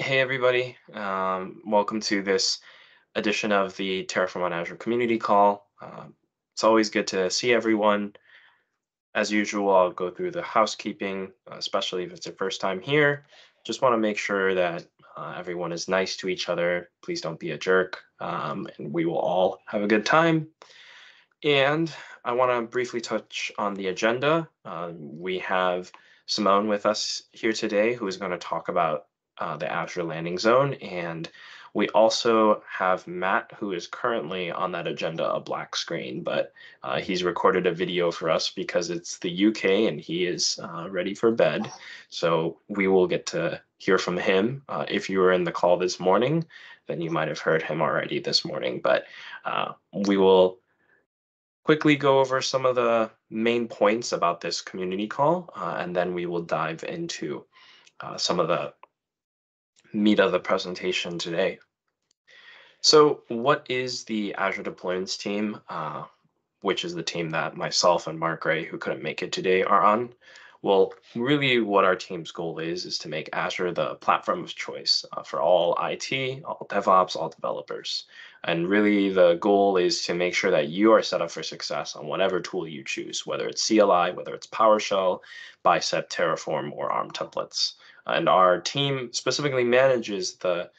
Hey everybody, welcome to this edition of the Terraform on Azure community call. It's always good to see everyone. As usual, I'll go through the housekeeping, especially if it's your first time here. Just want to make sure that everyone is nice to each other. Please don't be a jerk, and we will all have a good time. And I want to briefly touch on the agenda. We have Simone with us here today, who is going to talk about the Azure Landing Zone. And we also have Matt, who is currently on that agenda, a black screen, but he's recorded a video for us because it's the UK and he is ready for bed. So we will get to hear from him. If you were in the call this morning, then you might have heard him already this morning, but we will quickly go over some of the main points about this community call, and then we will dive into some of the meat of the presentation today. So what is the Azure Deployments team, which is the team that myself and Mark Ray, who couldn't make it today, are on? Well, really what our team's goal is to make Azure the platform of choice for all IT, all DevOps, all developers. And really the goal is to make sure that you are set up for success on whatever tool you choose, whether it's CLI, whether it's PowerShell, Bicep, Terraform, or ARM templates. And our team specifically manages the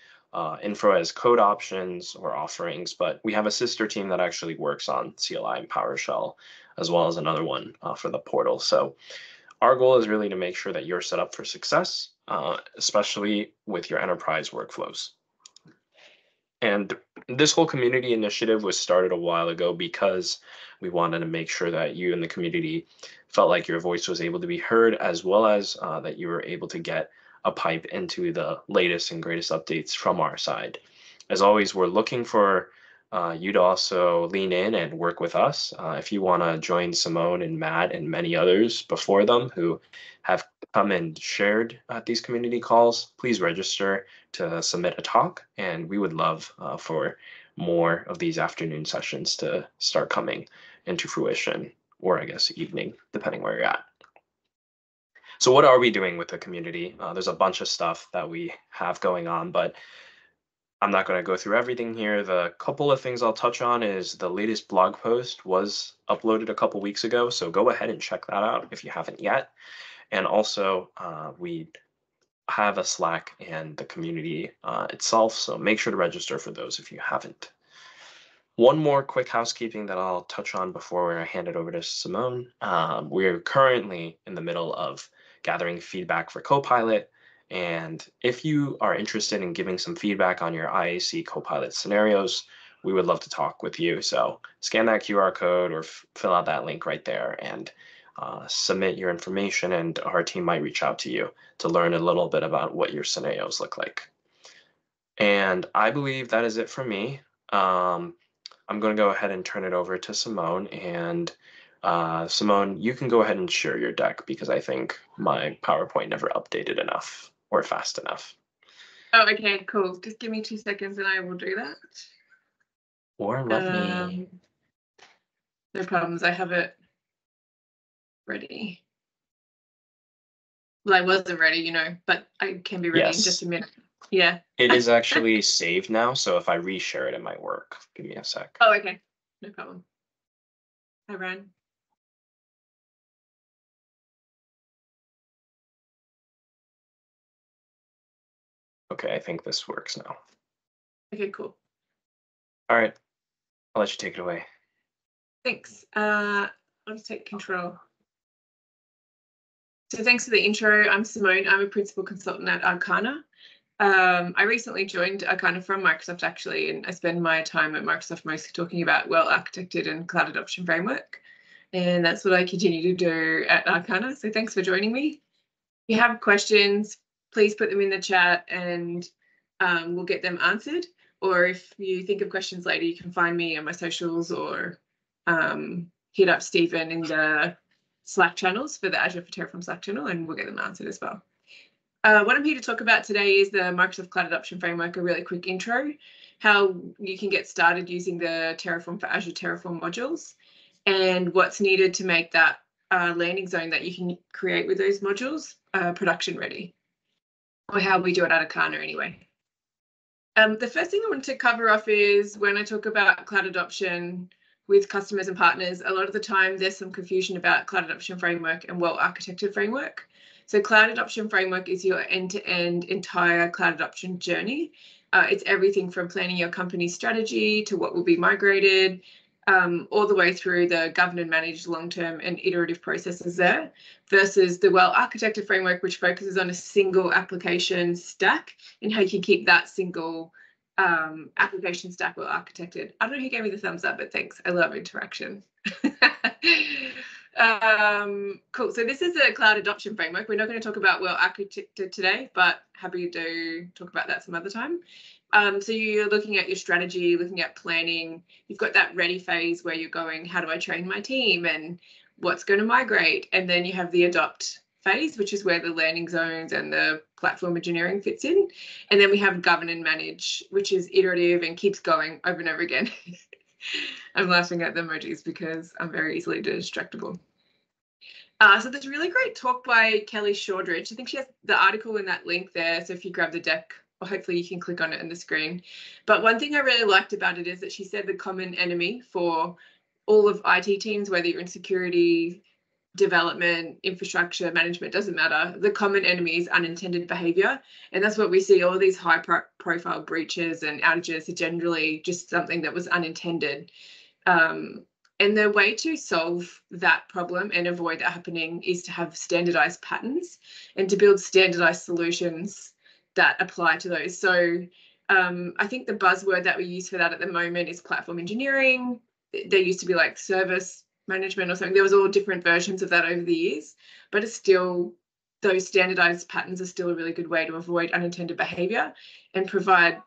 info as code options or offerings, but we have a sister team that actually works on CLI and PowerShell, as well as another one for the portal. So our goal is really to make sure that you're set up for success, especially with your enterprise workflows. And this whole community initiative was started a while ago because we wanted to make sure that you in the community felt like your voice was able to be heard, as well as that you were able to get a pipe into the latest and greatest updates from our side. As always, we're looking for you to also lean in and work with us. If you want to join Simone and Matt and many others before them who have come and shared at these community calls, please register to submit a talk. And we would love for more of these afternoon sessions to start coming into fruition, or I guess evening, depending where you're at. So what are we doing with the community? There's a bunch of stuff that we have going on, but I'm not going to go through everything here. The couple of things I'll touch on is the latest blog post was uploaded a couple weeks ago, so go ahead and check that out if you haven't yet. And also, we have a Slack and the community itself, so make sure to register for those if you haven't. One more quick housekeeping that I'll touch on before I hand it over to Simone. We're currently in the middle of gathering feedback for Copilot. And if you are interested in giving some feedback on your IAC Copilot scenarios, we would love to talk with you. So scan that QR code or fill out that link right there and submit your information, and our team might reach out to you to learn a little bit about what your scenarios look like. And I believe that is it for me. I'm going to go ahead and turn it over to Simone. And Simone, you can go ahead and share your deck because I think my PowerPoint never updated enough or fast enough. Oh, okay, cool. Just give me 2 seconds and I will do that. Or let me. No problems. I have it ready. Well, I wasn't ready, but I can be ready in just a minute. Yeah. It is actually saved now, so if I reshare it, it might work. Give me a sec. Oh, okay. No problem. Hi, Ryan. Okay, I think this works now. Okay, cool. All right, I'll let you take it away. Thanks. I'll just take control. So thanks for the intro. I'm Simone. I'm a principal consultant at Arkahna. I recently joined Arkahna from Microsoft, actually, and I spend my time at Microsoft mostly talking about well-architected and cloud adoption framework. And that's what I continue to do at Arkahna. So thanks for joining me. If you have questions, please put them in the chat and we'll get them answered. Or if you think of questions later, you can find me on my socials or hit up Stephen in the Slack channels for the Azure for Terraform Slack channel, and we'll get them answered as well. What I'm here to talk about today is the Microsoft Cloud Adoption Framework, a really quick intro, how you can get started using the Terraform for Azure Terraform modules, and what's needed to make that landing zone that you can create with those modules production ready. or how we do it at Arkahna anyway. The first thing I want to cover off is when I talk about cloud adoption with customers and partners, a lot of the time there's some confusion about cloud adoption framework and well-architected framework. So cloud adoption framework is your end-to-end entire cloud adoption journey. It's everything from planning your company's strategy to what will be migrated, all the way through the govern and manage long-term and iterative processes there, versus the well-architected framework, which focuses on a single application stack and how you can keep that single application stack well architected. I don't know who gave me the thumbs up, but thanks. I love interaction. Cool. So this is a cloud adoption framework. We're not going to talk about well architected today, but happy to talk about that some other time. So you're looking at your strategy, looking at planning. You've got that ready phase where you're going, how do I train my team and what's going to migrate? And then you have the adopt phase, which is where the landing zones and the platform engineering fits in. And then we have govern and manage, which is iterative and keeps going over and over again. I'm laughing at the emojis because I'm very easily distractible. So there's a really great talk by Kelly Shordridge. I think she has the article in that link there. So if you grab the deck, or hopefully you can click on it in the screen. But one thing I really liked about it is that she said the common enemy for all of IT teams, whether you're in security, development, infrastructure, management, doesn't matter. The common enemy is unintended behavior. And that's what we see. All these high profile breaches and outages are generally just something that was unintended. And the way to solve that problem and avoid that happening is to have standardized patterns and to build standardized solutions that apply to those. So I think the buzzword that we use for that at the moment is platform engineering. There used to be like service management or something. There was all different versions of that over the years, but it's still, those standardized patterns are still a really good way to avoid unintended behavior and provide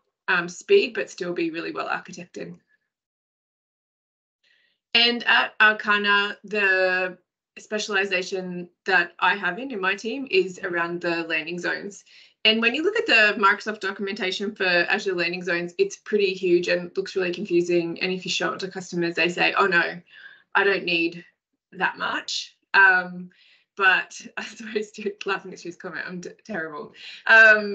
speed, but still be really well architected. And at Arkahna, the specialization that I have in my team is around the landing zones. And when you look at the Microsoft documentation for Azure Landing Zones, it's pretty huge and looks really confusing. And if you show it to customers, they say, oh no, I don't need that much. But I suppose laughing at Stu's comment, I'm terrible.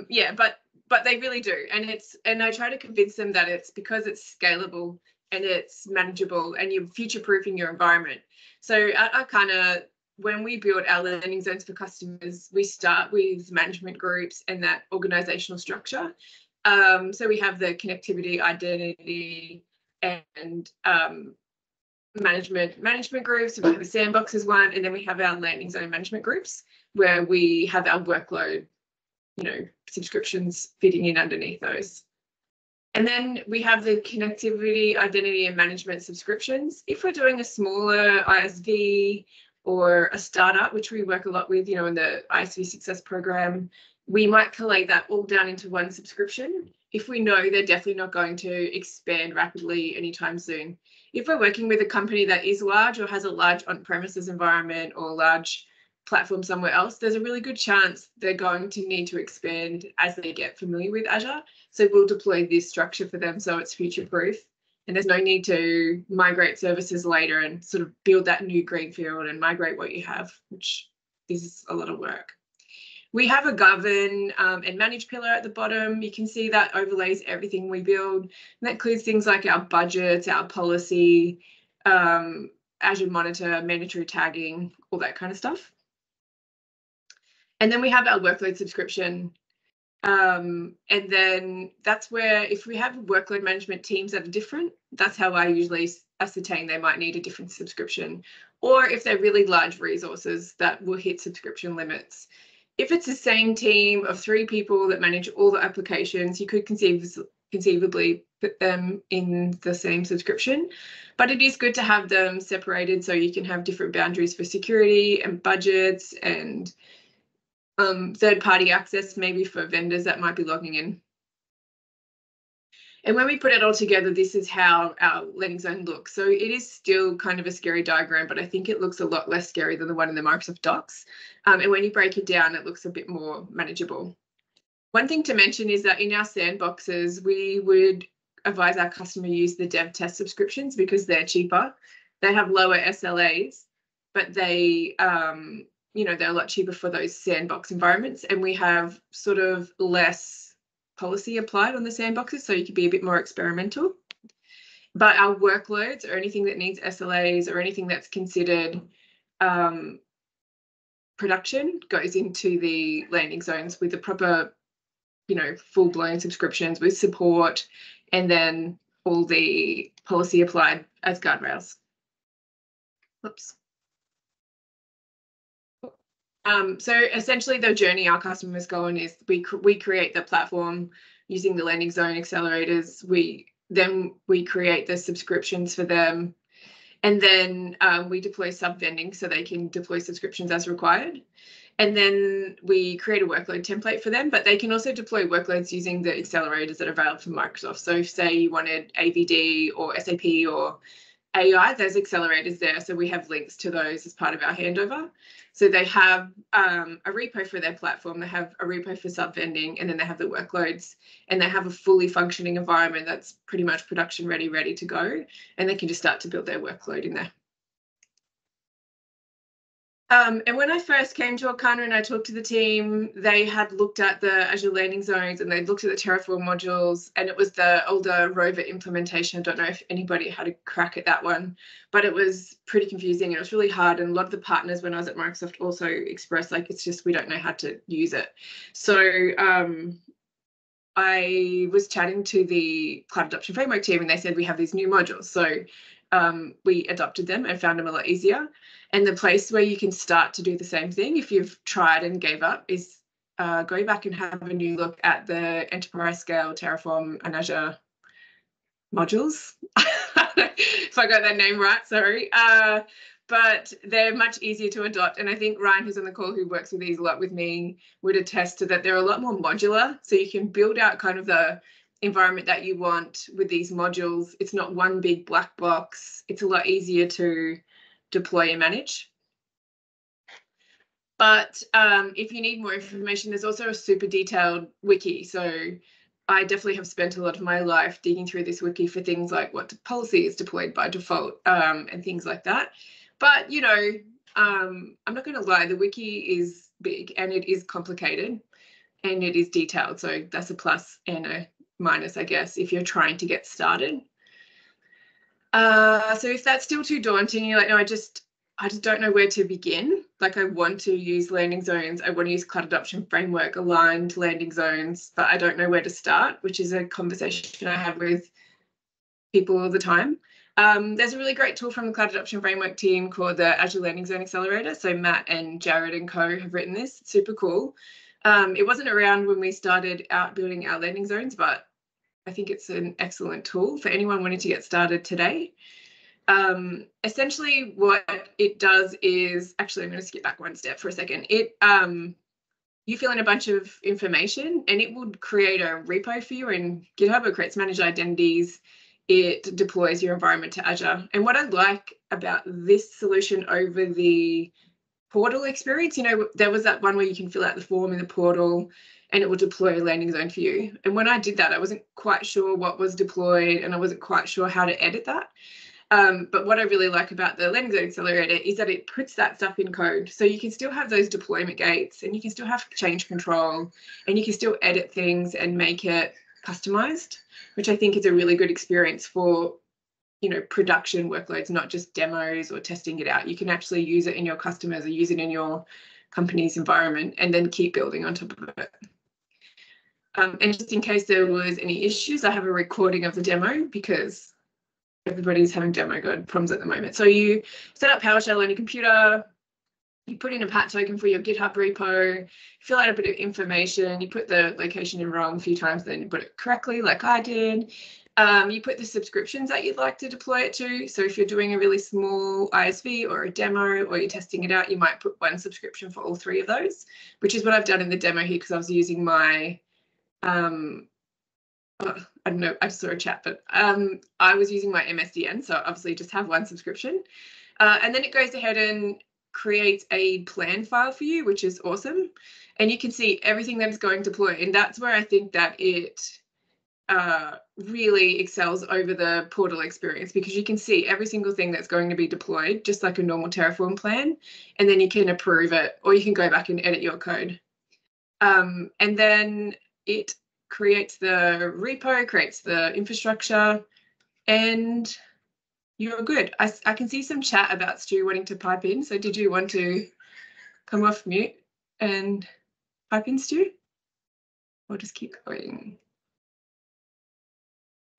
Yeah, but they really do. And I try to convince them that it's because it's scalable and it's manageable and you're future-proofing your environment. So at Arkahna, when we build our landing zones for customers, we start with management groups and that organizational structure. So we have the connectivity, identity, and management groups. So we have the sandbox as one, and then we have our landing zone management groups where we have our workload, subscriptions fitting in underneath those. And then we have the connectivity, identity, and management subscriptions. If we're doing a smaller ISV or a startup, which we work a lot with, in the ISV Success Program, we might collate that all down into one subscription if we know they're definitely not going to expand rapidly anytime soon. If we're working with a company that is large or has a large on-premises environment or large platform somewhere else, there's a really good chance they're going to need to expand as they get familiar with Azure. So we'll deploy this structure for them so it's future-proof. And there's no need to migrate services later and sort of build that new greenfield and migrate what you have, which is a lot of work. We have a govern and manage pillar at the bottom. You can see that overlays everything we build. And that includes things like our budgets, our policy, Azure Monitor, mandatory tagging, all that kind of stuff. And then we have our workload subscription. And then that's where, if we have workload management teams that are different, that's how I usually ascertain they might need a different subscription. Or if they're really large resources that will hit subscription limits. If it's the same team of 3 people that manage all the applications, you could conceivably put them in the same subscription. But it is good to have them separated so you can have different boundaries for security and budgets and third-party access, maybe for vendors that might be logging in. And when we put it all together, this is how our landing zone looks. So it is still kind of a scary diagram, but I think it looks a lot less scary than the one in the Microsoft Docs. And when you break it down, it looks a bit more manageable. One thing to mention is that in our sandboxes, we would advise our customer use the dev test subscriptions because they're cheaper. They have lower SLAs, but they they're a lot cheaper for those sandbox environments, and we have sort of less policy applied on the sandboxes, so you could be a bit more experimental. But our workloads, or anything that needs SLAs, or anything that's considered production, goes into the landing zones with the proper, full-blown subscriptions with support, and then all the policy applied as guardrails. Whoops. So essentially the journey our customers go on is we create the platform using the landing zone accelerators. We create the subscriptions for them, and then we deploy sub-vending so they can deploy subscriptions as required. And then we create a workload template for them, but they can also deploy workloads using the accelerators that are available from Microsoft. So if, say, you wanted AVD or SAP or AI, there's accelerators there. So we have links to those as part of our handover. So they have a repo for their platform, they have a repo for sub-vending, and then they have the workloads, and they have a fully functioning environment that's pretty much production ready to go, and they can just start to build their workload in there. And when I first came to Arkahna and I talked to the team, they had looked at the Azure Landing Zones and they'd looked at the Terraform modules, and it was the older Rover implementation. I don't know if anybody had a crack at that one, but it was pretty confusing and it was really hard. And a lot of the partners when I was at Microsoft also expressed, like, it's just we don't know how to use it. So I was chatting to the Cloud Adoption Framework team and they said we have these new modules. So we adopted them and found them a lot easier. And the place where you can start to do the same thing if you've tried and gave up is go back and have a new look at the enterprise scale Terraform and Azure modules. If I got that name right, sorry. But they're much easier to adopt. And I think Ryan, who's on the call, who works with these a lot with me, would attest to that they're a lot more modular. So you can build out kind of the environment that you want with these modules. It's not one big black box. It's a lot easier to deploy and manage. But if you need more information, there's also a super detailed wiki. So I definitely have spent a lot of my life digging through this wiki for things like what policy is deployed by default and things like that. But, I'm not going to lie, the wiki is big and it is complicated and it is detailed. So that's a plus and a minus, I guess, if you're trying to get started. So if that's still too daunting, you're like, no, I just don't know where to begin. Like, I want to use landing zones. I want to use Cloud Adoption Framework aligned landing zones, but I don't know where to start, which is a conversation I have with people all the time. There's a really great tool from the Cloud Adoption Framework team called the Azure Landing Zone Accelerator. So Matt and Jared and co have written this. It's super cool. It wasn't around when we started out building our landing zones, but I think it's an excellent tool for anyone wanting to get started today. Essentially what it does is, actually, I'm going to skip back one step for a second. You fill in a bunch of information and it will create a repo for you in GitHub. It creates managed identities. It deploys your environment to Azure. And what I like about this solution over the portal experience, there was that one where you can fill out the form in the portal and it will deploy a landing zone for you. And when I did that, I wasn't quite sure what was deployed and I wasn't quite sure how to edit that. But what I really like about the Landing Zone Accelerator is that it puts that stuff in code. So you can still have those deployment gates and you can still have change control and you can still edit things and make it customized, which I think is a really good experience for, production workloads, not just demos or testing it out. You can actually use it in your customers or use it in your company's environment and then keep building on top of it. And just in case there was any issues, I have a recording of the demo because everybody's having demo problems at the moment. So you set up PowerShell on your computer, you put in a pat token for your GitHub repo, fill out a bit of information, you put the location in wrong a few times, then you put it correctly like I did. You put the subscriptions that you'd like to deploy it to. So if you're doing a really small ISV or a demo or you're testing it out, you might put one subscription for all three of those, which is what I've done in the demo here because I was using my I don't know, I saw a chat, but I was using my MSDN, so obviously just have one subscription. And then it goes ahead and creates a plan file for you, which is awesome. And you can see everything that is going to deploy. And that's where I think that it really excels over the portal experience, because you can see every single thing that's going to be deployed, just like a normal Terraform plan, and then you can approve it, or you can go back and edit your code. And then it creates the repo, creates the infrastructure, and you're good. I can see some chat about Stu wanting to pipe in. So did you want to come off mute and pipe in, Stu? Or just keep going?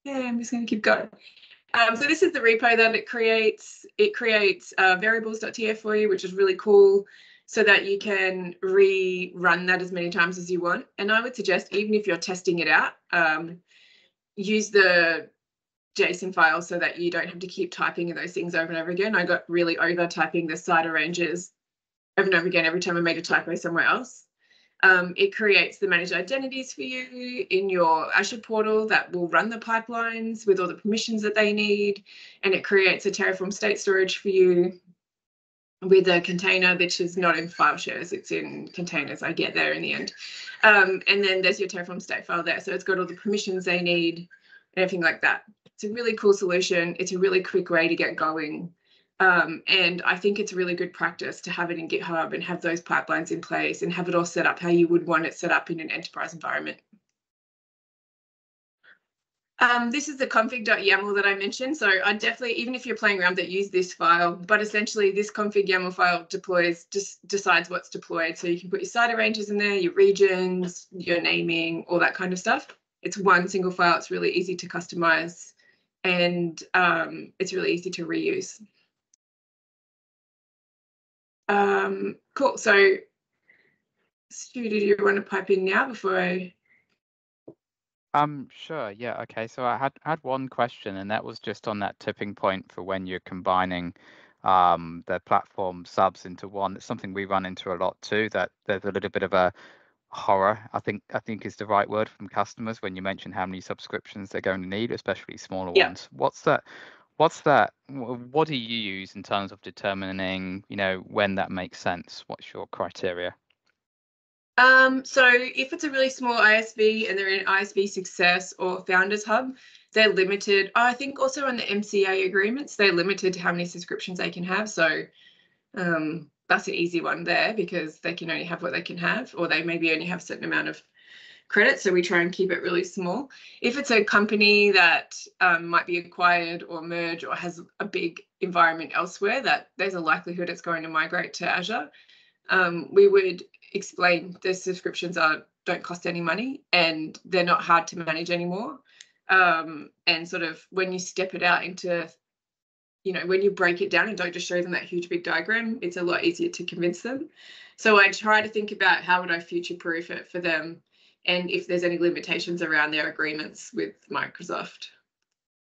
Yeah, I'm just going to keep going. So this is the repo that it creates. It creates variables.tf for you, which is really cool, so that you can rerun that as many times as you want. And I would suggest, even if you're testing it out, use the JSON file so that you don't have to keep typing in those things over and over again. I got really over typing the side arranges over and over again every time I made a typo somewhere else. It creates the managed identities for you in your Azure portal that will run the pipelines with all the permissions that they need. And it creates a Terraform state storage for you with a container, which is not in file shares, it's in containers. I get there in the end. And then there's your Terraform state file there. So it's got all the permissions they need and everything like that. It's a really cool solution. It's a really quick way to get going. And I think it's a really good practice to have it in GitHub and have those pipelines in place and have it all set up how you would want it set up in an enterprise environment. This is the config.yaml that I mentioned. So I definitely, even if you're playing around, that use this file, but essentially this config YAML file deploys, just decides what's deployed. So you can put your site arranges in there, your regions, your naming, all that kind of stuff. It's one single file. It's really easy to customize, and it's really easy to reuse. Cool. So Stu, did you want to pipe in now before I... Sure. Yeah. Okay. So I had one question, and that was just on that tipping point for when you're combining the platform subs into one. It's something we run into a lot too, that there's a little bit of a horror, I think is the right word, from customers when you mention how many subscriptions they're going to need, especially smaller ones. What do you use in terms of determining, when that makes sense? What's your criteria? So if it's a really small ISV and they're in ISV Success or Founders Hub, they're limited. I think also on the MCA agreements, they're limited to how many subscriptions they can have. So that's an easy one there, because they can only have what they can have, or they maybe only have a certain amount of credit. So we try and keep it really small. If it's a company that might be acquired or merged or has a big environment elsewhere, that there's a likelihood it's going to migrate to Azure, we would explain the subscriptions don't cost any money and they're not hard to manage anymore. And sort of when you step it out into, when you break it down and don't just show them that huge big diagram, it's a lot easier to convince them. So I try to think about how would I future-proof it for them, and if there's any limitations around their agreements with Microsoft.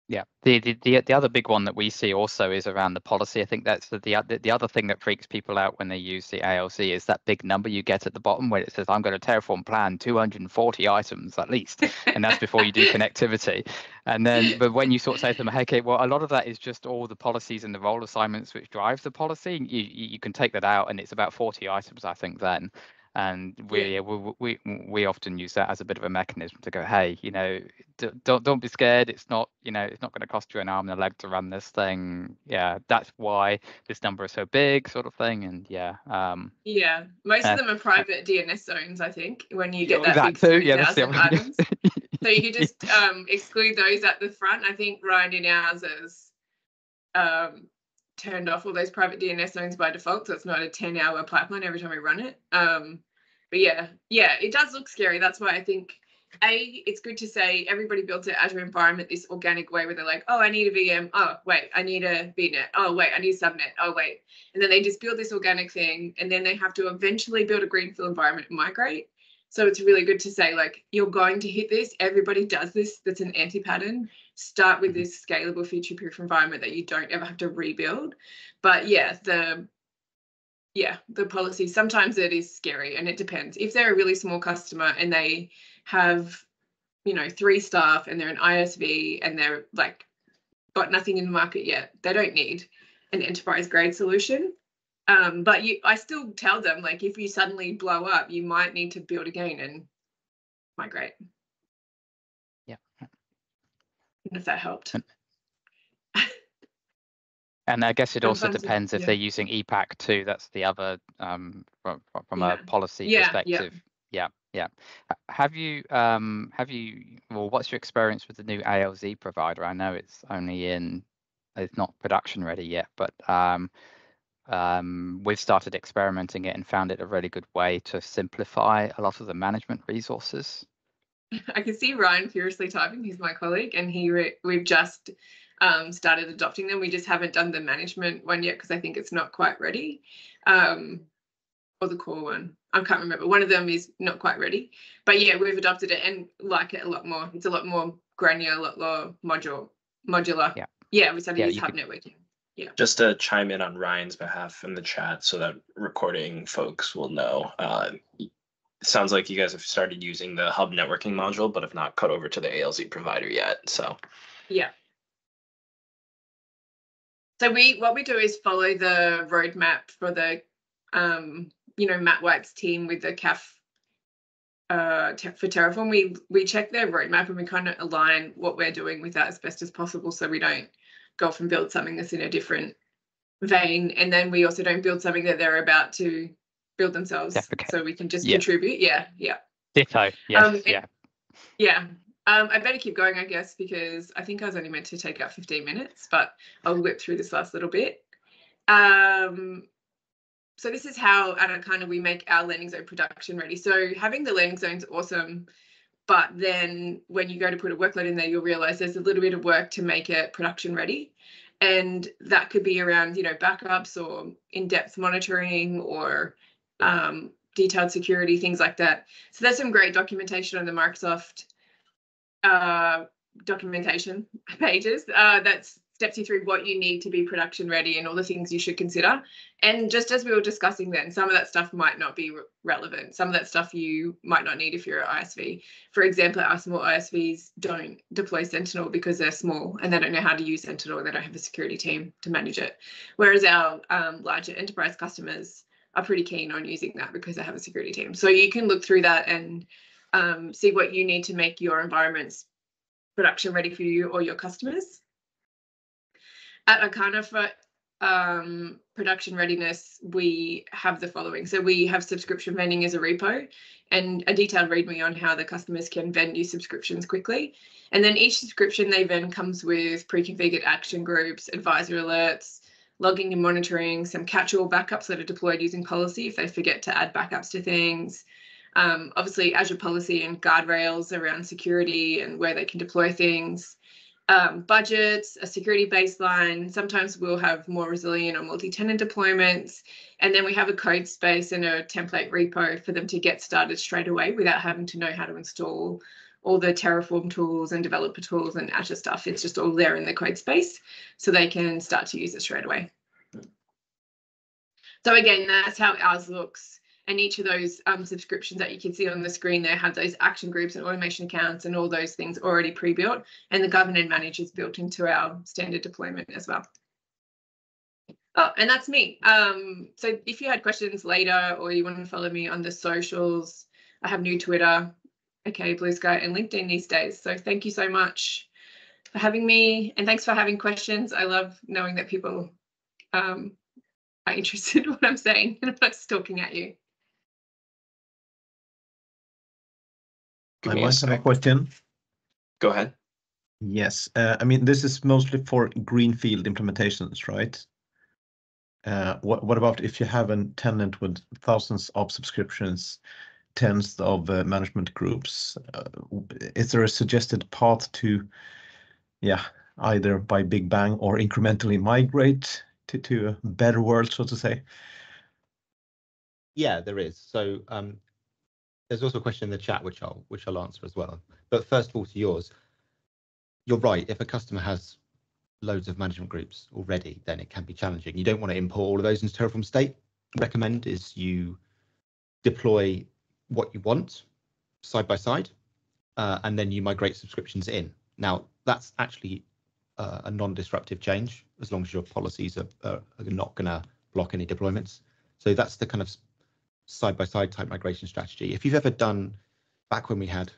Yeah, the other big one that we see also is around the policy. I think that's the other thing that freaks people out when they use the ALC is that big number you get at the bottom where it says, I'm going to Terraform plan 240 items at least, and that's before you do connectivity. And then, but when you sort of say to them, hey, okay, well, a lot of that is just all the policies and the role assignments which drives the policy. You can take that out, and it's about 40 items, I think, then. And we often use that as a bit of a mechanism to go, hey, don't be scared. It's not it's not going to cost you an arm and a leg to run this thing. Yeah, that's why this number is so big, sort of thing. And most of them are private DNS zones, I think, when you get that that big too. 3,000 items. So you could just exclude those at the front. I think Ryan in ours has turned off all those private DNS zones by default, so it's not a 10-hour pipeline every time we run it. But yeah, it does look scary. That's why I think it's good to say everybody builds their Azure environment this organic way where they're like, oh, I need a VM. Oh, wait, I need a VNet. Oh, wait, I need a subnet. Oh, wait. And then they just build this organic thing, and then they have to eventually build a greenfield environment and migrate. So it's really good to say, like, you're going to hit this. Everybody does this. That's an anti-pattern. Start with this scalable, future-proof environment that you don't ever have to rebuild. But yeah, the policy, sometimes it is scary, and it depends. If they're a really small customer and they have 3 staff and they're an ISV and they're like got nothing in the market yet, they don't need an enterprise grade solution. But I still tell them, like, if you suddenly blow up, you might need to build again and migrate. Yeah. don't know if that helped. And I guess it also Sometimes, depends if yeah. they're using EPAC too. That's the other from Yeah. a policy Yeah, perspective. Yeah. Have you well, what's your experience with the new ALZ provider? I know it's not production ready yet, but we've started experimenting it and found it a really good way to simplify a lot of the management resources. I can see Ryan furiously typing. He's my colleague, and we've just started adopting them. We just haven't done the management one yet because I think it's not quite ready. Or the core one. I can't remember. One of them is not quite ready. But yeah, we've adopted it and like it a lot more. It's a lot more granular, a lot more modular. Yeah, we started to use hub networking. Yeah. Just to chime in on Ryan's behalf in the chat so that recording folks will know. It sounds like you guys have started using the hub networking module, but have not cut over to the ALZ provider yet. So yeah. So what we do is follow the roadmap for the Matt White's team with the CAF for Terraform. We check their roadmap and we kind of align what we're doing with that as best as possible, so we don't go off and build something that's in a different vein, and then we also don't build something that they're about to build themselves. Deprecate. So we can just contribute. Yeah. Ditto. Yes. Yeah. I better keep going, I guess, because I think I was only meant to take out 15 minutes, but I'll whip through this last little bit. So this is how at Arkahna we make our landing zone production ready. So having the landing zone is awesome, but then when you go to put a workload in there, you'll realize there's a little bit of work to make it production ready. And that could be around, backups or in-depth monitoring or detailed security, things like that. So there's some great documentation on the Microsoft documentation pages that steps you through what you need to be production ready and all the things you should consider. And just as we were discussing then, some of that stuff might not be relevant. Some of that stuff you might not need if you're an ISV. For example, our small ISVs don't deploy Sentinel because they're small and they don't know how to use Sentinel and they don't have a security team to manage it. Whereas our larger enterprise customers are pretty keen on using that because they have a security team. So you can look through that and see what you need to make your environments production ready for you or your customers. At Arkahna, for production readiness, we have the following. So we have subscription vending as a repo and a detailed README on how the customers can vend new subscriptions quickly. And then each subscription they vend comes with pre-configured action groups, advisor alerts, logging and monitoring, some catch-all backups that are deployed using policy if they forget to add backups to things. Obviously, Azure policy and guardrails around security and where they can deploy things. Budgets, a security baseline. Sometimes we'll have more resilient or multi-tenant deployments. And then we have a code space and a template repo for them to get started straight away without having to know how to install all the Terraform tools and developer tools and Azure stuff. It's just all there in the code space so they can start to use it straight away. So again, that's how ours looks. And each of those subscriptions that you can see on the screen there have those action groups and automation accounts and all those things already pre-built, and the govern and manage is built into our standard deployment as well. Oh, and that's me. So if you had questions later or you want to follow me on the socials, I have new Twitter, Blue Sky and LinkedIn these days. So thank you so much for having me, and thanks for having questions. I love knowing that people are interested in what I'm saying and I'm not just talking at you. I might have a question. Go ahead. Yes, I mean, this is mostly for greenfield implementations, right? What about if you have a tenant with thousands of subscriptions, tens of management groups? Is there a suggested path to, either by big bang or incrementally migrate to a better world, so to say? Yeah, there is. So there's also a question in the chat which I'll answer as well. But first of all, to yours, you're right. If a customer has loads of management groups already, then it can be challenging. You don't want to import all of those into Terraform state. Recommend is you deploy what you want side by side, and then you migrate subscriptions in. Now, that's actually a non-disruptive change as long as your policies are not going to block any deployments. So that's the kind of side-by-side type migration strategy. If you've ever done, back when we had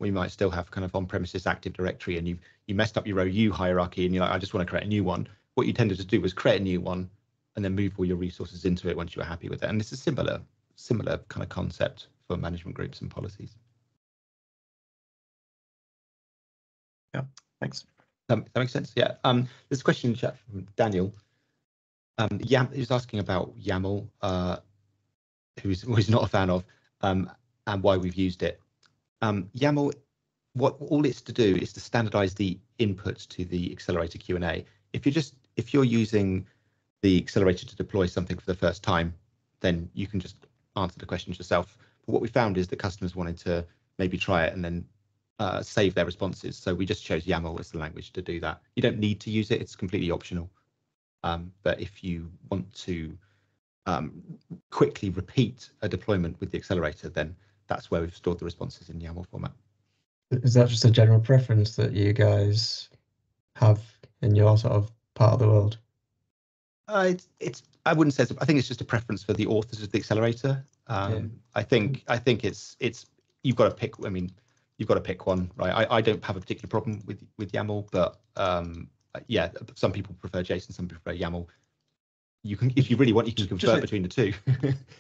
We might still have kind of on-premises Active Directory, and you messed up your OU hierarchy, and you're like, I just want to create a new one. What you tended to do was create a new one and then move all your resources into it once you were happy with it. And it's a similar kind of concept for management groups and policies. Yeah, thanks. That makes sense. Yeah. There's a question in the chat from Daniel. He's asking about YAML, who's not a fan of, and why we've used it. YAML, what all it's to do is to standardize the inputs to the accelerator Q&A. If you're using the accelerator to deploy something for the first time, then you can just answer the questions yourself. But what we found is that customers wanted to maybe try it and then save their responses. So we just chose YAML as the language to do that. You don't need to use it, it's completely optional. But if you want to quickly repeat a deployment with the accelerator, then that's where we've stored the responses in YAML format. Is that just a general preference that you guys have in your sort of part of the world? It's I wouldn't say I think it's just a preference for the authors of the accelerator. Yeah. I think it's you've got to pick. I mean, you've got to pick one, right? I don't have a particular problem with YAML, but yeah, some people prefer JSON, some prefer YAML. You can, if you really want, you can convert between the two.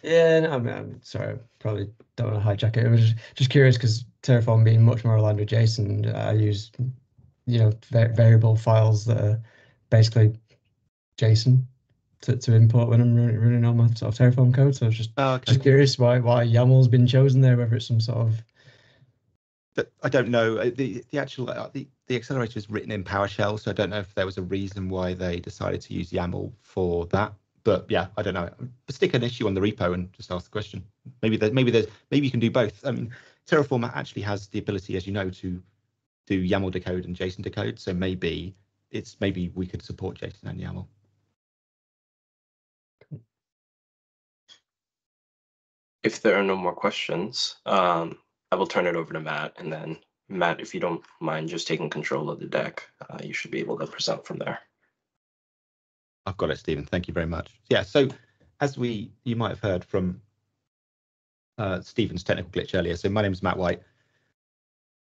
Yeah, no, I'm sorry, probably don't want to hijack it. I was just curious because Terraform being much more aligned with JSON, I use, you know, variable files that are basically JSON to import when I'm running on my sort of Terraform code. So I was just curious why YAML's been chosen there, whether it's some sort of. But I don't know. The actual the accelerator is written in PowerShell, so I don't know if there was a reason why they decided to use YAML for that. But yeah, I don't know. Stick an issue on the repo and just ask the question. Maybe you can do both. I mean, Terraform actually has the ability, as you know, to do YAML decode and JSON decode. So maybe we could support JSON and YAML. If there are no more questions, I will turn it over to Matt, and then Matt, if you don't mind just taking control of the deck, you should be able to present from there. I've got it, Stephen. Thank you very much. Yeah, so as you might have heard from Stephen's technical glitch earlier, so my name is Matt White.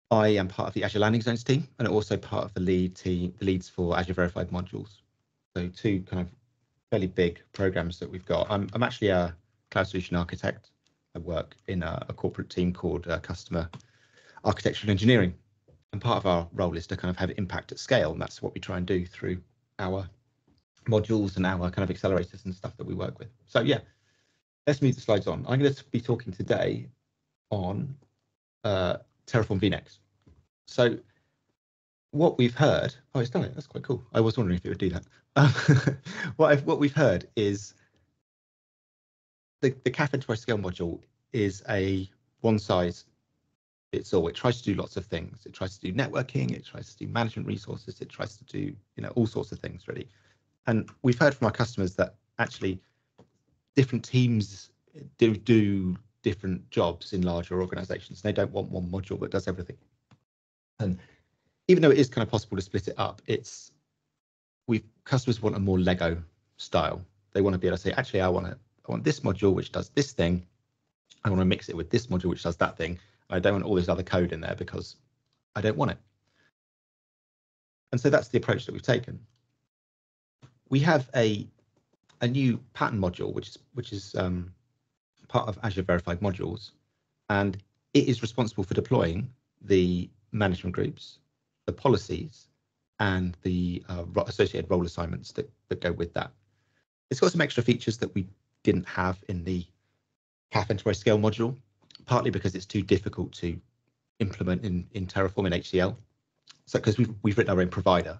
I am part of the Azure Landing Zones team and also part of the leads for Azure Verified Modules. So two kind of fairly big programs that we've got. I'm actually a cloud solution architect. I work in a corporate team called Customer Architecture and Engineering. And part of our role is to kind of have impact at scale. And that's what we try and do through our modules and our kind of accelerators and stuff that we work with. So yeah, let's move the slides on. I'm going to be talking today on Terraform VNext. So what we've heard, oh, it's done it. That's quite cool. I was wondering if it would do that. What we've heard is the CAF Enterprise Scale module is a one size fits all. It tries to do lots of things. It tries to do networking. It tries to do management resources. It tries to do, all sorts of things really. And we've heard from our customers that actually different teams do different jobs in larger organizations. They don't want one module that does everything. And even though it is kind of possible to split it up, customers want a more Lego style. They want to be able to say, actually, I want this module which does this thing. I want to mix it with this module which does that thing. I don't want all this other code in there because I don't want it. And so that's the approach that we've taken. We have a new pattern module which is part of Azure Verified Modules, and it is responsible for deploying the management groups, the policies, and the associated role assignments that go with that. It's got some extra features that we didn't have in the CAF Enterprise Scale module, partly because it's too difficult to implement in Terraform and HCL. So because we've written our own provider.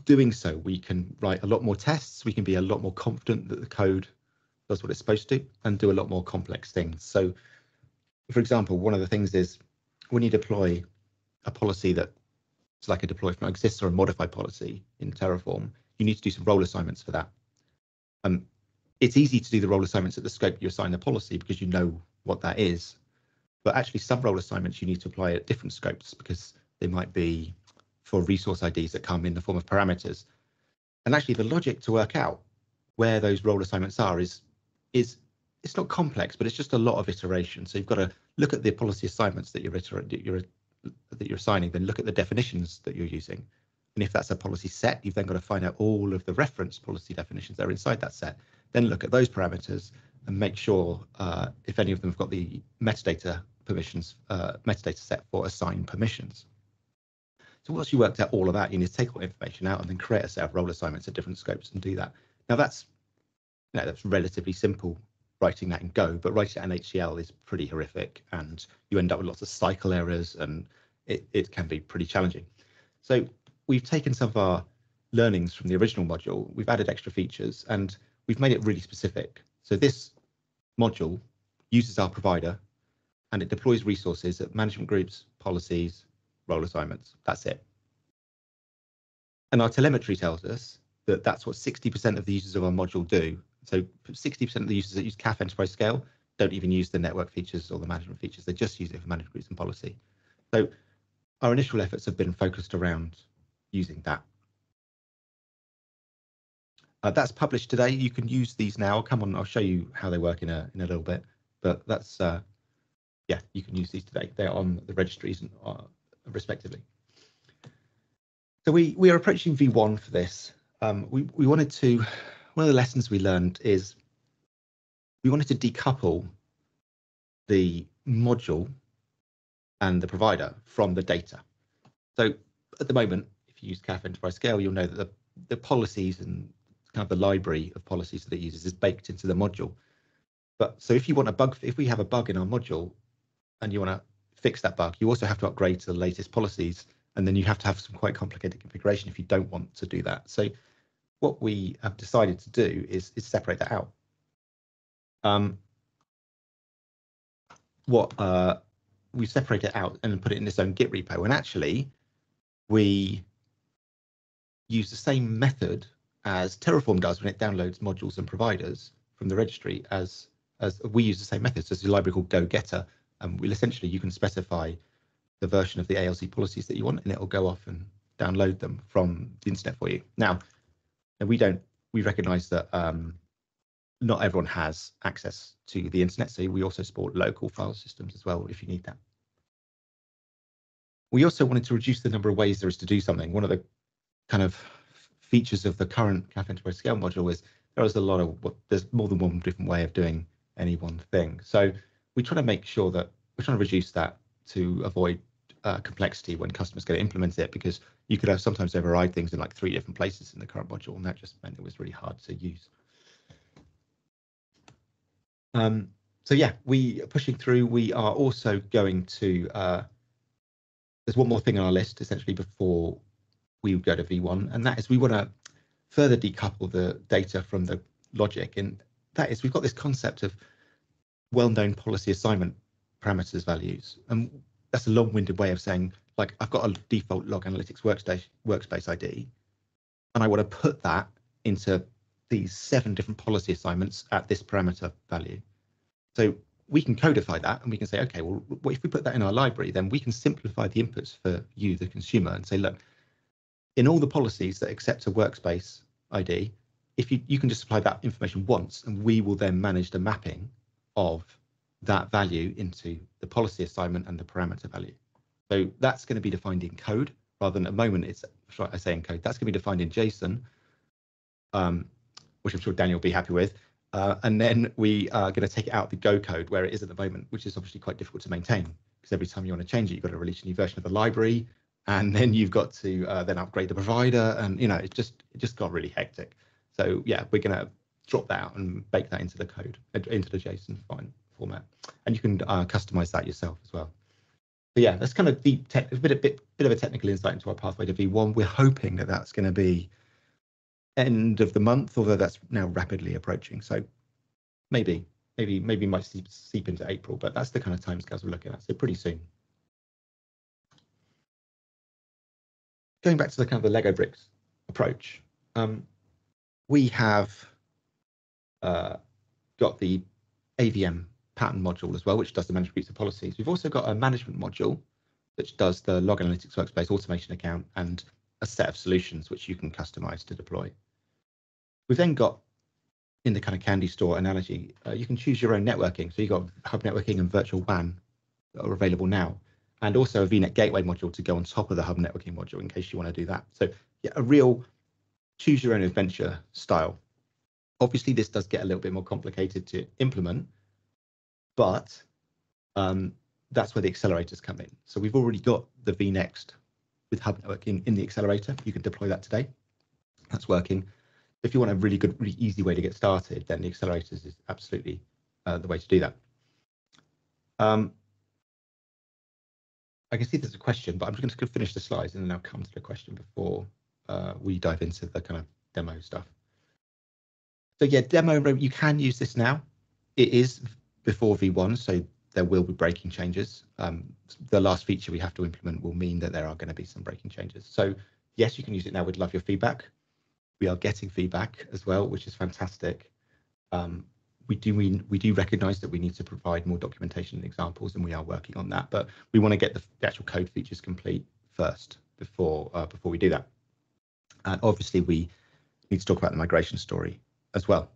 Doing so, we can write a lot more tests. We can be a lot more confident that the code does what it's supposed to and do a lot more complex things. So, for example, one of the things is when you deploy a policy that's like a deploy from exists or a modified policy in Terraform, you need to do some role assignments for that. It's easy to do the role assignments at the scope you assign the policy because you know what that is. But actually, some role assignments you need to apply at different scopes because they might be for resource IDs that come in the form of parameters. And actually the logic to work out where those role assignments are is it's not complex, but it's just a lot of iteration. So you've got to look at the policy assignments that you're assigning, then look at the definitions that you're using. And if that's a policy set, you've then got to find out all of the reference policy definitions that are inside that set. Then look at those parameters and make sure if any of them have got the metadata permissions, metadata set for assigned permissions. So once you worked out all of that, you need to take all the information out and then create a set of role assignments at different scopes and do that. Now that's relatively simple, writing that in Go, but writing it in HCL is pretty horrific, and you end up with lots of cycle errors, and it can be pretty challenging. So we've taken some of our learnings from the original module, we've added extra features, and we've made it really specific. So this module uses our provider, and it deploys resources at management groups, policies, role assignments. That's it. And our telemetry tells us that that's what 60% of the users of our module do. So 60% of the users that use CAF Enterprise Scale don't even use the network features or the management features. They just use it for management groups and policy. So our initial efforts have been focused around using that. That's published today. You can use these now. Come on, I'll show you how they work in a little bit. But that's yeah, you can use these today. They're on the registries and respectively. So we are approaching V1 for this. We wanted to, one of the lessons we learned is we wanted to decouple the module and the provider from the data. So at the moment, if you use CAF Enterprise Scale, you'll know that the policies and kind of the library of policies that it uses is baked into the module. But so if you want a bug, if we have a bug in our module and you want to fix that bug, you also have to upgrade to the latest policies, and then you have to have some quite complicated configuration if you don't want to do that. So what we have decided to do is separate that out. We separate it out and put it in its own Git repo, and actually we use the same method as Terraform does when it downloads modules and providers from the registry, as we use the same method. So there's a library called GoGetter, and essentially you can specify the version of the ALC policies that you want, and it will go off and download them from the internet for you. Now, we recognize that not everyone has access to the internet, so we also support local file systems as well if you need that. We also wanted to reduce the number of ways there is to do something. One of the kind of features of the current CAF Enterprise Scale module is there's more than one different way of doing any one thing. So we try to make sure that we're trying to reduce that to avoid complexity when customers go to implement it, because you could have sometimes override things in like 3 different places in the current module, and that just meant it was really hard to use. So yeah, we are pushing through. We are also going to, there's one more thing on our list essentially before we go to V1, and that is we want to further decouple the data from the logic, and that is we've got this concept of well-known policy assignment parameters values, and that's a long-winded way of saying, like, I've got a default log analytics workspace ID, and I want to put that into these 7 different policy assignments at this parameter value. So we can codify that, and we can say, okay, well, if we put that in our library, then we can simplify the inputs for you, the consumer, and say, look, in all the policies that accept a workspace ID, if you can just supply that information once, and we will then manage the mapping of that value into the policy assignment and the parameter value. So that's going to be defined in code rather than at the moment it's, I say in code, that's going to be defined in JSON, which I'm sure Daniel will be happy with. And then we are going to take it out the Go code where it is at the moment, which is obviously quite difficult to maintain, because every time you want to change it, you've got to release a new version of the library, and then you've got to then upgrade the provider, and it just got really hectic. So yeah, we're going to drop that out and bake that into the code, into the JSON format, and you can customize that yourself as well. But yeah, that's kind of deep tech, a bit of a technical insight into our pathway to V1. We're hoping that that's going to be end of the month, although that's now rapidly approaching. So maybe might seep into April, but that's the kind of timescales we're looking at. So pretty soon. Going back to the kind of the Lego bricks approach, we have got the AVM pattern module as well, which does the management groups of policies. We've also got a management module which does the log analytics workspace automation account and a set of solutions which you can customize to deploy. We've then got, in the kind of candy store analogy, you can choose your own networking. So you've got hub networking and virtual WAN are available now, and also a VNet gateway module to go on top of the hub networking module in case you want to do that. So yeah, a real choose your own adventure style. Obviously, this does get a little bit more complicated to implement, but that's where the accelerators come in. So we've already got the vNext with hub networking in the accelerator. You can deploy that today. That's working. If you want a really good, really easy way to get started, then the accelerators is absolutely the way to do that. I can see there's a question, but I'm just going to finish the slides and then I'll come to the question before we dive into the kind of demo stuff. So yeah, demo, you can use this now. It is before V1, so there will be breaking changes. The last feature we have to implement will mean that there are going to be some breaking changes. So yes, you can use it now. We'd love your feedback. We are getting feedback as well, which is fantastic. We do recognise that we need to provide more documentation and examples, and we are working on that. But we want to get the actual code features complete first before we do that. And obviously, we need to talk about the migration story as well.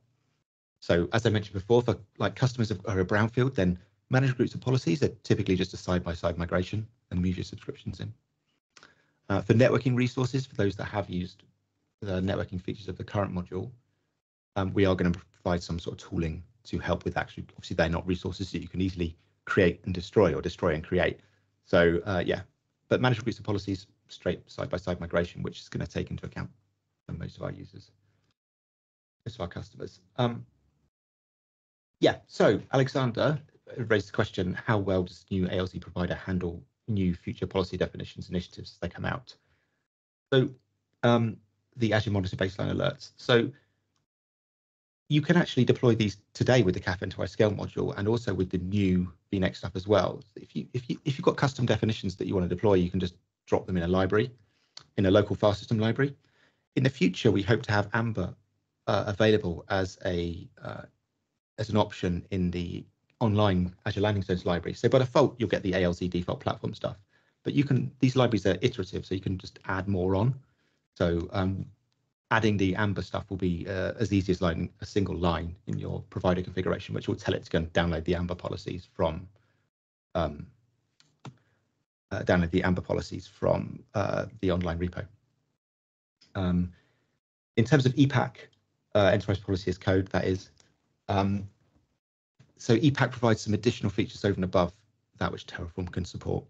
So as I mentioned before, for like customers are a brownfield, then managed groups and policies are typically just a side-by-side migration and move your subscriptions in. For networking resources, for those that have used the networking features of the current module, we are going to provide some sort of tooling to help with actually, obviously they're not resources that you can easily create and destroy or destroy and create. So yeah, but managed groups and policies, straight side-by-side migration, which is going to take into account for most of our users, most of our customers. Yeah, so Alexander raised the question, how well does the new ALZ provider handle new future policy definitions initiatives as they come out? So the Azure Monitor baseline alerts. So you can actually deploy these today with the CAF Enterprise Scale module and also with the new vNext stuff as well. If you've got custom definitions that you want to deploy, you can just drop them in a library, in a local file system library. In the future, we hope to have Amber available as an option in the online Azure Landing Zones library. So by default, you'll get the ALZ default platform stuff, but these libraries are iterative, so you can just add more on. So adding the Amber stuff will be as easy as a single line in your provider configuration, which will tell it to go and download the Amber policies from the online repo. In terms of EPAC, Enterprise Policy as Code, that is. So EPAC provides some additional features over and above that which Terraform can support.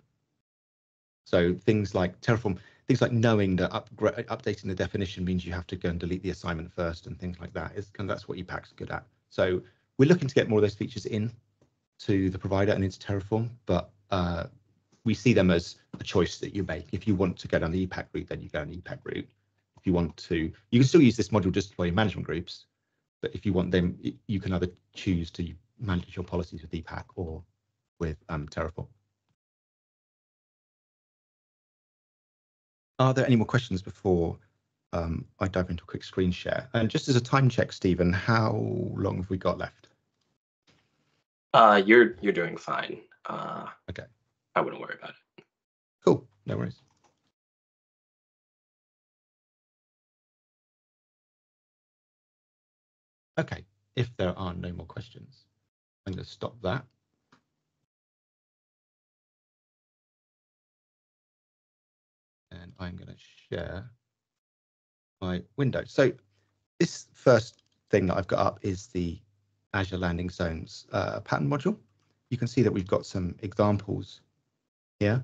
So things like Terraform, things like knowing that updating the definition means you have to go and delete the assignment first and things like that. That's what EPAC's good at. So we're looking to get more of those features in to the provider and into Terraform, but we see them as a choice that you make. If you want to go down the EPAC route, then you go down the EPAC route. If you want to, you can still use this module just to deploy management groups, but if you want them, you can either choose to manage your policies with EPAC or with Terraform. Are there any more questions before I dive into a quick screen share? And just as a time check, Stephen, how long have we got left? You're doing fine. Okay. I wouldn't worry about it. Cool, no worries. Okay, if there are no more questions, I'm going to stop that. And I'm going to share my window. So this first thing that I've got up is the Azure Landing Zones pattern module. You can see that we've got some examples here.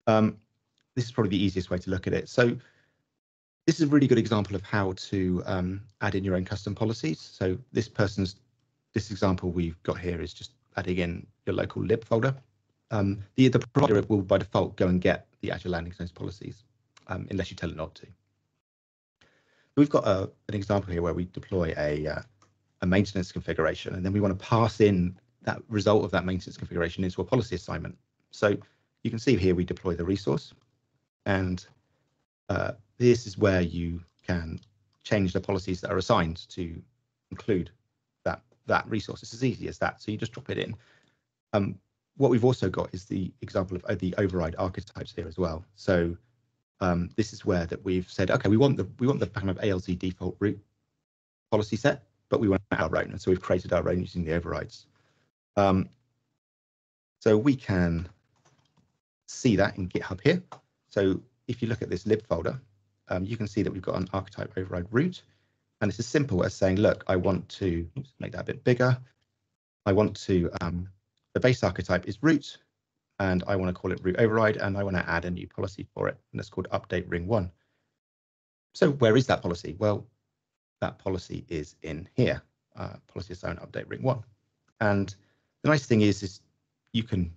This is probably the easiest way to look at it. So this is a really good example of how to add in your own custom policies. So this example we've got here is just adding in your local lib folder. The provider will by default go and get the Azure Landing Zones policies unless you tell it not to. We've got an example here where we deploy a maintenance configuration, and then we want to pass in that result of that maintenance configuration into a policy assignment. So you can see here we deploy the resource, and this is where you can change the policies that are assigned to include that resource. It's as easy as that. So you just drop it in. What we've also got is the example of the override archetypes here as well. So this is where that we've said, okay, we want the kind of ALZ default root policy set, but we want our own, and so we've created our own using the overrides. So we can see that in GitHub here. So if you look at this lib folder, you can see that we've got an archetype override root. And it's as simple as saying, look, I want to make that a bit bigger. I want to, the base archetype is root, and I want to call it root override, and I want to add a new policy for it, and it's called update ring 1. So where is that policy? Well, that policy is in here, policy assign update ring 1. And the nice thing is you can,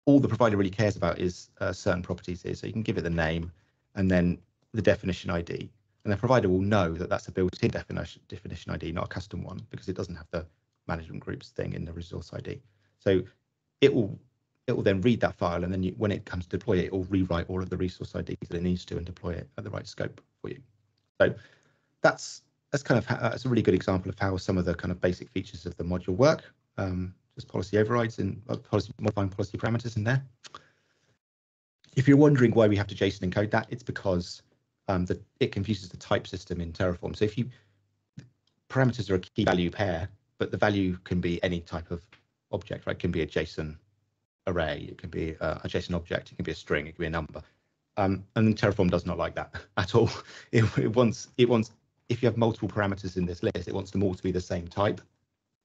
all the provider really cares about is certain properties here. So you can give it the name and then the definition ID. And the provider will know that that's a built-in definition ID, not a custom one, because it doesn't have the management groups thing in the resource ID. So it will then read that file, and then when it comes to deploy it, it will rewrite all of the resource IDs that it needs to and deploy it at the right scope for you. So that's kind of that's a really good example of how some of the kind of basic features of the module work. Just policy overrides and modifying policy parameters in there. If you're wondering why we have to JSON encode that, it's because it confuses the type system in Terraform. So parameters are a key value pair, but the value can be any type of object, right? It can be a JSON array, it can be a JSON object, it can be a string, it can be a number. And Terraform does not like that at all. It wants, if you have multiple parameters in this list, it wants them all to be the same type.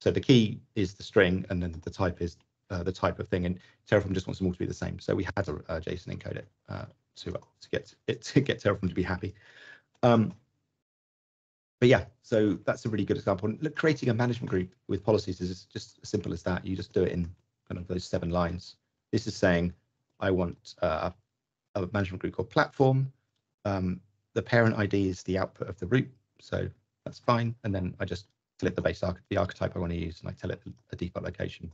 So the key is the string, and then the type is the type of thing, and Terraform just wants them all to be the same. So we had to JSON encode it to get Terraform to be happy. But yeah, so that's a really good example. Look, creating a management group with policies is just as simple as that. You just do it in kind of those 7 lines. This is saying I want a management group called platform. The parent ID is the output of the root, so that's fine. And then I just tell it the archetype I want to use, and I tell it a default location,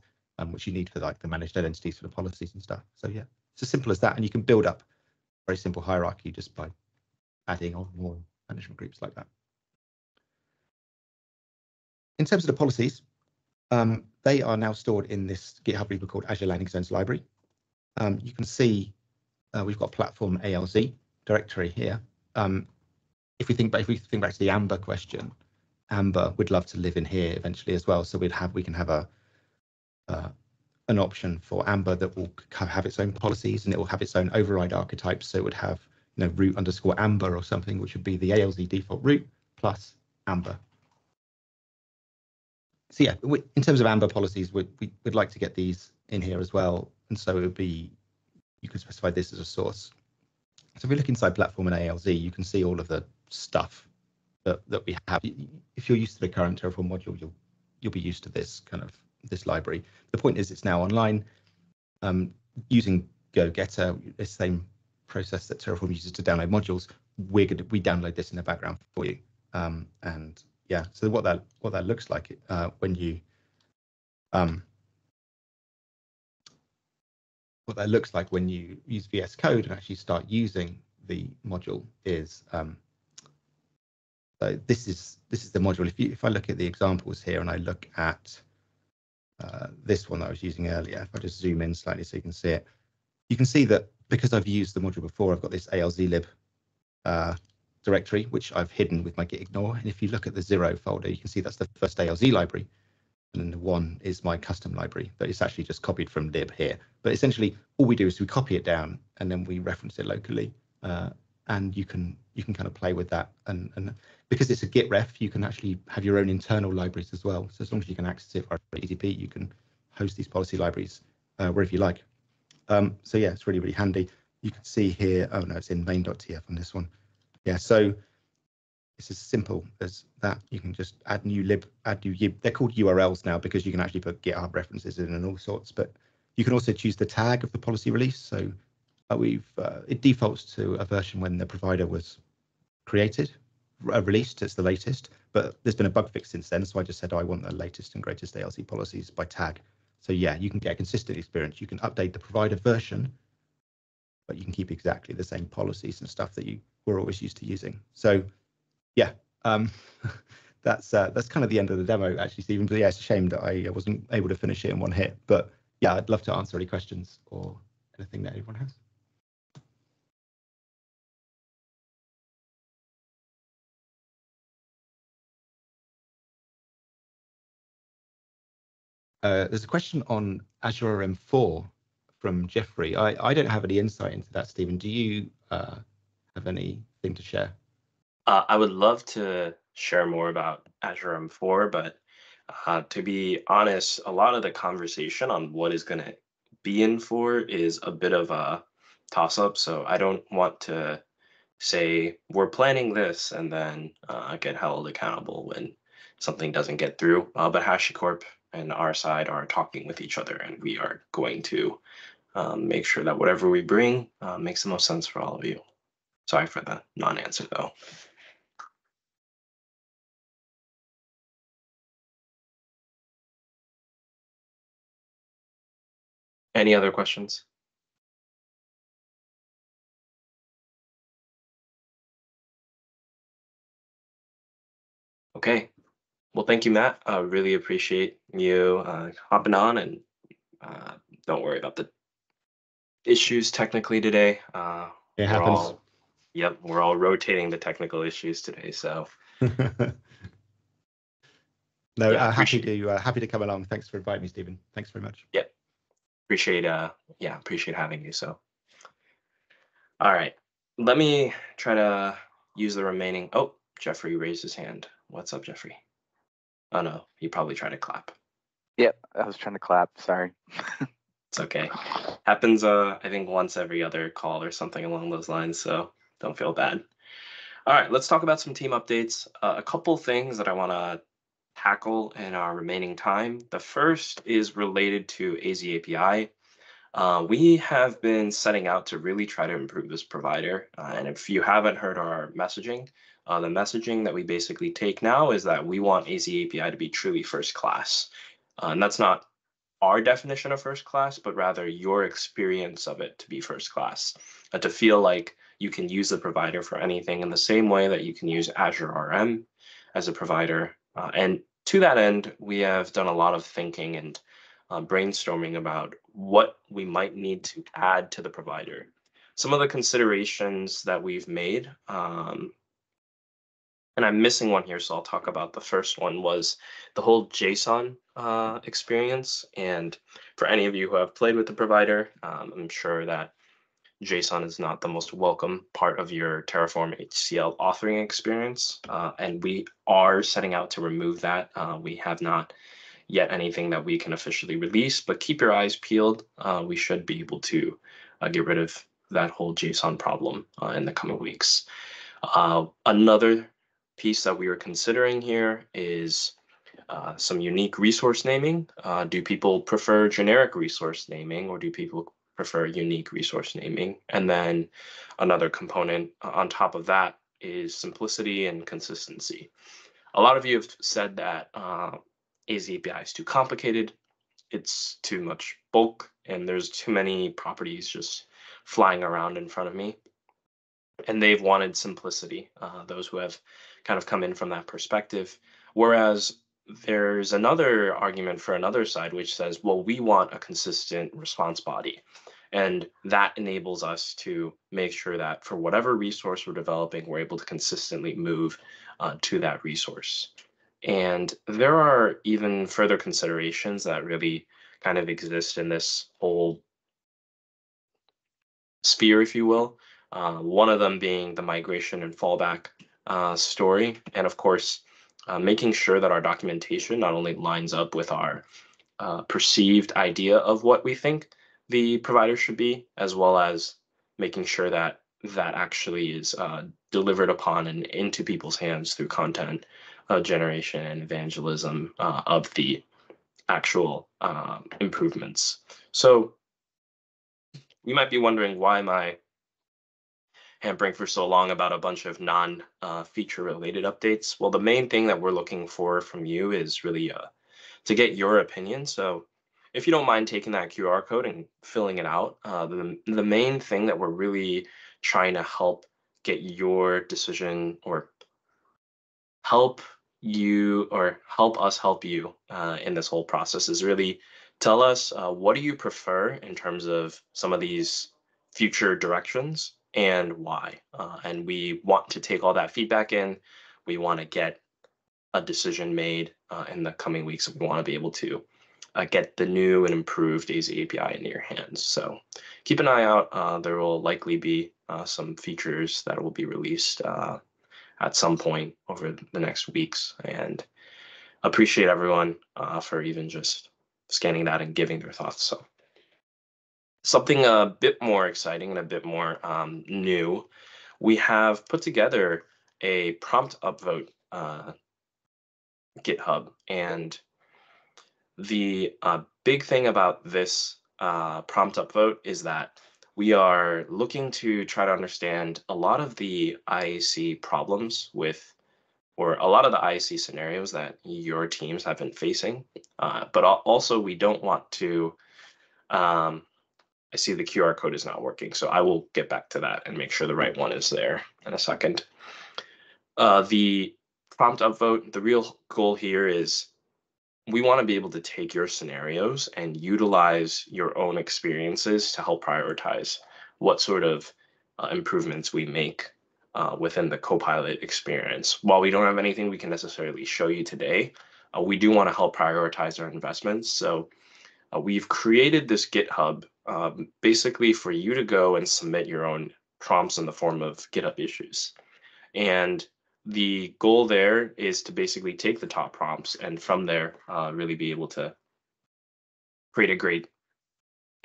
which you need for like the managed identities for the policies and stuff. So yeah, it's as simple as that, and you can build up a very simple hierarchy just by adding on more management groups like that. In terms of the policies, they are now stored in this GitHub repo called Azure Landing Zones library. You can see we've got platform ALZ directory here. If we think back to the Amber question, Amber would love to live in here eventually as well. So we can have an option for Amber that will have its own policies, and it will have its own override archetypes. So it would have root underscore Amber or something, which would be the ALZ default root plus Amber. So yeah, in terms of Amber policies, we'd like to get these in here as well. And so it would be, you could specify this as a source. So if we look inside platform and ALZ, you can see all of the stuff that we have. If you're used to the current Terraform module, you'll be used to this library. The point is, it's now online using GoGetter, the same process that Terraform uses to download modules. We download this in the background for you. And yeah, so what that looks like when you use VS Code and actually start using the module is so this is the module. If I look at the examples here and I look at this one that I was using earlier, if I just zoom in slightly so you can see it, you can see that because I've used the module before, I've got this ALZlib directory, which I've hidden with my git ignore. And if you look at the 0 folder, you can see that's the first ALZ library. And then the 1 is my custom library, but it's actually just copied from lib here. But essentially, all we do is we copy it down and then we reference it locally. And you can kind of play with that. And because it's a git ref, you can actually have your own internal libraries as well. So as long as you can access it via EDP, you can host these policy libraries wherever you like. So yeah, it's really, really handy. You can see here, oh no, it's in main.tf on this one. Yeah, so it's as simple as that. You can just add new lib, add new yib. They're called URLs now because you can actually put GitHub references in and all sorts. But you can also choose the tag of the policy release. So it defaults to a version when the provider was created, released. It's the latest. But there's been a bug fix since then. So I just said, I want the latest and greatest ALZ policies by tag. So yeah, you can get a consistent experience. You can update the provider version, but you can keep exactly the same policies and stuff that you were always used to using. So yeah, that's kind of the end of the demo, actually, Stephen. But yeah, it's a shame that I wasn't able to finish it in one hit. But yeah, I'd love to answer any questions or anything that anyone has. There's a question on Azure M4 from Jeffrey. I don't have any insight into that, Stephen. Do you have anything to share? I would love to share more about Azure M4, but to be honest, a lot of the conversation on what is going to be in 4 is a bit of a toss-up. So I don't want to say we're planning this and then get held accountable when something doesn't get through. But HashiCorp and our side are talking with each other, and we are going to make sure that whatever we bring makes the most sense for all of you. Sorry for the non-answer, though. Any other questions? Okay. Well, thank you, Matt. I really appreciate you hopping on, and don't worry about the issues technically today. It happens. We're all rotating the technical issues today, so. No, Yeah, happy to come along. Thanks for inviting me, Stephen. Thanks very much. Yep. Appreciate having you. So, all right, let me try to use the remaining. Oh, Jeffrey raised his hand. What's up, Jeffrey? Oh no, he probably tried to clap. Yep, I was trying to clap. Sorry. It's okay. Happens, I think once every other call or something along those lines. So don't feel bad. All right, let's talk about some team updates. A couple things that I want to tackle in our remaining time. The first is related to AZ API. We have been setting out to really try to improve this provider. And if you haven't heard our messaging, the messaging that we basically take now is that we want AZ API to be truly first class. And that's not our definition of first class, but rather your experience of it to be first class, to feel like you can use the provider for anything in the same way that you can use Azure RM as a provider. And to that end, we have done a lot of thinking and brainstorming about what we might need to add to the provider. Some of the considerations that we've made, and I'm missing one here, so I'll talk about the first one, was the whole JSON experience. And for any of you who have played with the provider, I'm sure that JSON is not the most welcome part of your Terraform HCL authoring experience. And we are setting out to remove that. We have not yet anything that we can officially release, but keep your eyes peeled. We should be able to get rid of that whole JSON problem in the coming weeks. Another piece that we are considering here is some unique resource naming. Do people prefer generic resource naming, or do people prefer unique resource naming? And then another component on top of that is simplicity and consistency. A lot of you have said that AZ API is too complicated, it's too much bulk, and there's too many properties just flying around in front of me. And they've wanted simplicity, those who have kind of come in from that perspective. Whereas there's another argument for another side, which says, well, we want a consistent response body. And that enables us to make sure that for whatever resource we're developing, we're able to consistently move to that resource. And there are even further considerations that really kind of exist in this whole sphere, if you will. One of them being the migration and fallback story. And of course, making sure that our documentation not only lines up with our perceived idea of what we think the provider should be, as well as making sure that that actually is delivered upon and into people's hands through content generation and evangelism of the actual improvements. So you might be wondering, why am I hampering for so long about a bunch of non-feature related updates? Well, the main thing that we're looking for from you is really to get your opinion. So if you don't mind taking that QR code and filling it out, the main thing that we're really trying to help get your decision, or help you, or help us help you in this whole process, is really tell us what do you prefer in terms of some of these future directions and why. And we want to take all that feedback in. We want to get a decision made in the coming weeks. We want to be able to get the new and improved AZ API into your hands. So keep an eye out. There will likely be some features that will be released at some point over the next weeks, and appreciate everyone for even just scanning that and giving their thoughts. So something a bit more exciting and a bit more new, we have put together a prompt upvote GitHub, and the big thing about this prompt upvote is that we are looking to try to understand a lot of the IAC problems with, or a lot of the IAC scenarios that your teams have been facing. But also we don't want to, I see the QR code is not working, so I will get back to that and make sure the right one is there in a second. The prompt upvote, the real goal here is we want to be able to take your scenarios and utilize your own experiences to help prioritize what sort of improvements we make within the Copilot experience. While we don't have anything we can necessarily show you today, we do want to help prioritize our investments. So we've created this GitHub basically for you to go and submit your own prompts in the form of GitHub issues. And the goal there is to basically take the top prompts and from there really be able to create a great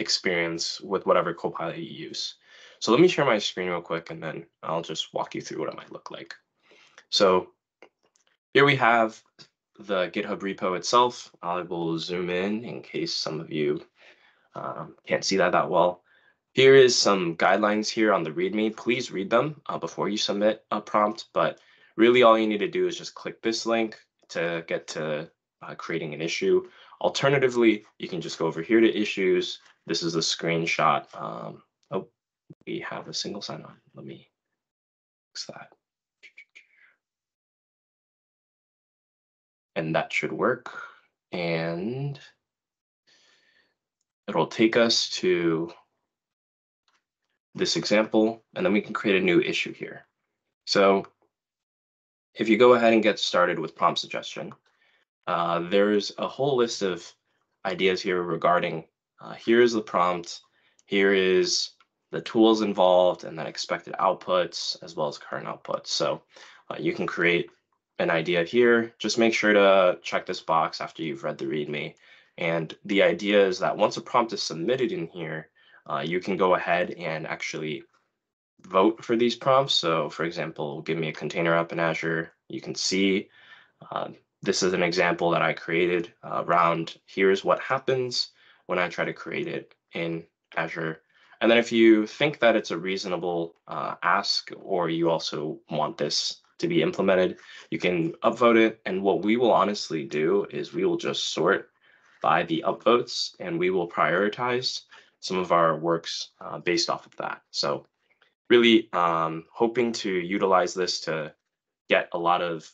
experience with whatever Copilot you use. So let me share my screen real quick and then I'll just walk you through what it might look like. So here we have the GitHub repo itself. I will zoom in case some of you can't see that well. Here is some guidelines here on the README. Please read them before you submit a prompt, but really all you need to do is just click this link to get to creating an issue. Alternatively, you can just go over here to issues. This is a screenshot. Oh, we have a single sign-on. Let me fix that. And that should work. And it'll take us to this example, and then we can create a new issue here. So if you go ahead and get started with prompt suggestion, there's a whole list of ideas here regarding here's the prompt, here is the tools involved, and then expected outputs as well as current outputs. So you can create an idea here. Just make sure to check this box after you've read the README. And the idea is that once a prompt is submitted in here, you can go ahead and actually vote for these prompts. So for example, give me a container app in Azure. You can see this is an example that I created around here's what happens when I try to create it in Azure. And then if you think that it's a reasonable ask, or you also want this to be implemented, you can upvote it. And what we will honestly do is we will just sort by the upvotes and we will prioritize some of our works based off of that. So really hoping to utilize this to get a lot of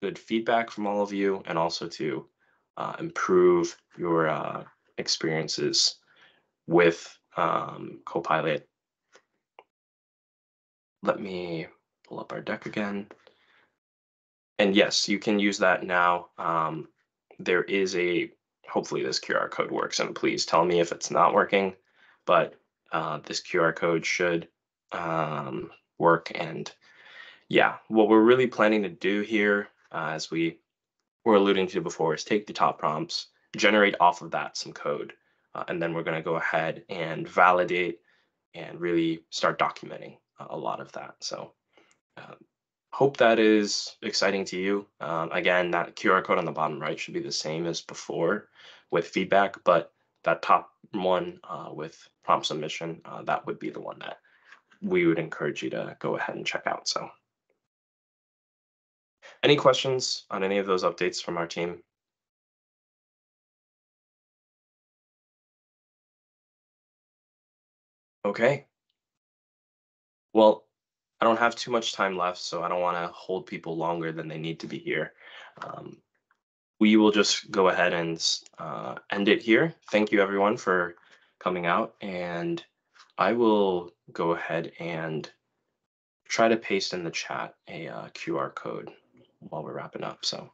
good feedback from all of you and also to improve your experiences with Copilot. Let me pull up our deck again. And yes, you can use that now. There is hopefully this QR code works, and please tell me if it's not working, but this QR code should work. And yeah, what we're really planning to do here, as we were alluding to before, is take the top prompts, generate off of that some code, and then we're going to go ahead and validate and really start documenting a lot of that. So hope that is exciting to you. Again, that QR code on the bottom right should be the same as before with feedback, but that top one with prompt submission, that would be the one that we would encourage you to go ahead and check out. So any questions on any of those updates from our team? Okay. Well, I don't have too much time left, so I don't want to hold people longer than they need to be here. We will just go ahead and end it here. Thank you everyone for coming out, and I will go ahead and try to paste in the chat a QR code while we're wrapping up. So